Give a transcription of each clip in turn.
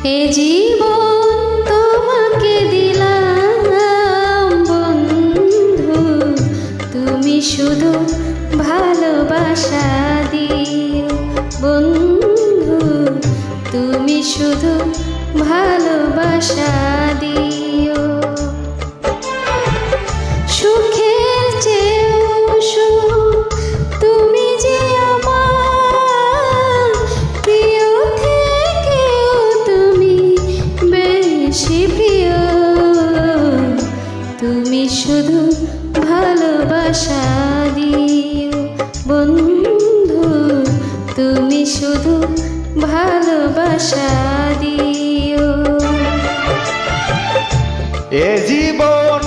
এ জীবন তোমাকে দিলাম বন্ধু, তুমি শুধু ভালোবাসা দিও বন্ধু, তুমি শুধু ভালোবাসা দিও। সুখের চেয়েও সুখ তুমি যে আমার প্রিয় থেকেও তুমি বেশি প্রিয়, তুমি শুধু ভালোবাসা দিও বন্ধু, তুমি শুধু ভালোবাসা দিও। এ জীবন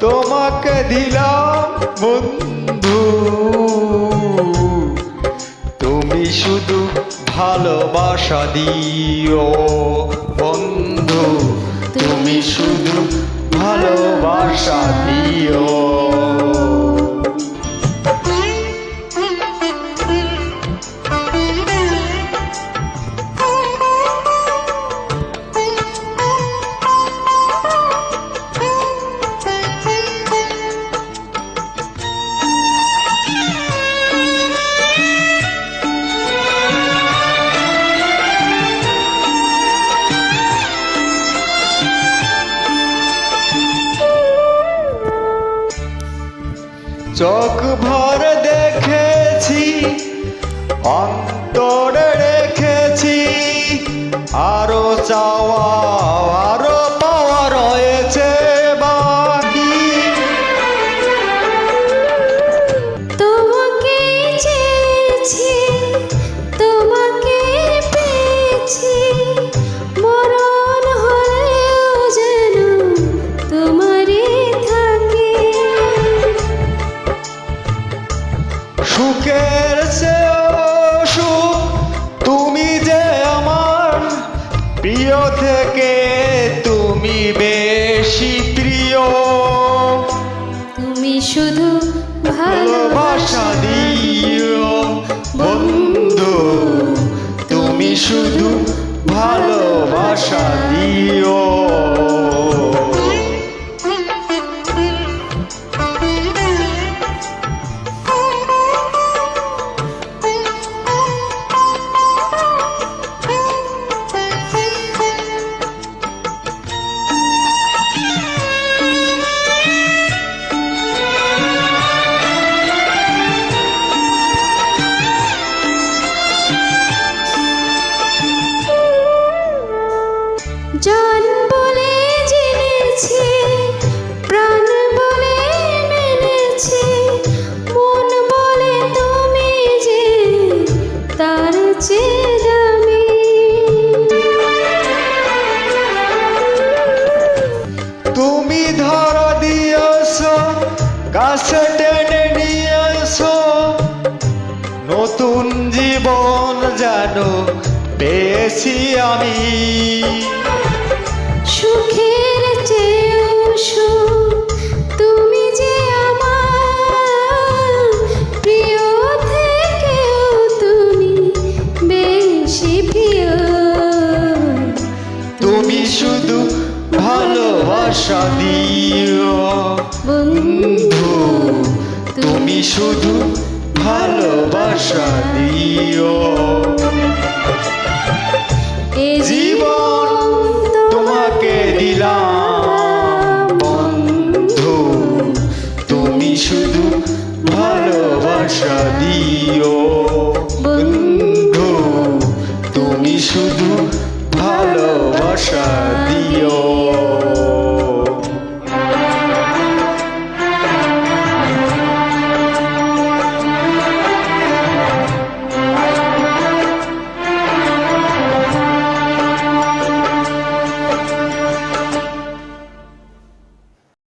তোমাকে দিলাম বন্ধু, তুমি শুধু ভালোবাসা দিও বন্ধু, তুমি শুধু ভালোবাসা দিও। চোখ ভরে দেখেছি, অন্তরে রেখেছি, আরো চাওয়া আরো পাওয়া রয়েছে বাকি। তোমাকে চেয়েছি, তোমাকে পেয়েছি, মরণ হলেও যেন তোমারই থাকি। সুখের চেয়েও সুখ তুমি যে আমার প্রিয় থেকে তুমি বেশি প্রিয়, তুমি শুধু ভালোবাসা দিও বন্ধু, তুমি শুধু ভালোবাসা দিও। জান বলে জেনেছি, প্রাণ বলে মেনেছি, মন বলে তুমি যে তার চেয়ে দামি। তুমি ধরা দিয়েছ, কাছে টেনে নিয়েছ, নতুন জীবন যেন পেয়েছি আমি। সুখের চেয়েও সুখ তুমি যে আমার প্রিয় থেকেও তুমি বেশি প্রিয়, তুমি শুধু ভালোবাসা দিও বন্ধু, তুমি শুধু ভালোবাসা দিও। এ জীবন তোমাকে দিলাম বন্ধু, তুমি শুধু ভালোবাসা দিও বন্ধু, তুমি শুধু ভালোবাসা দিও।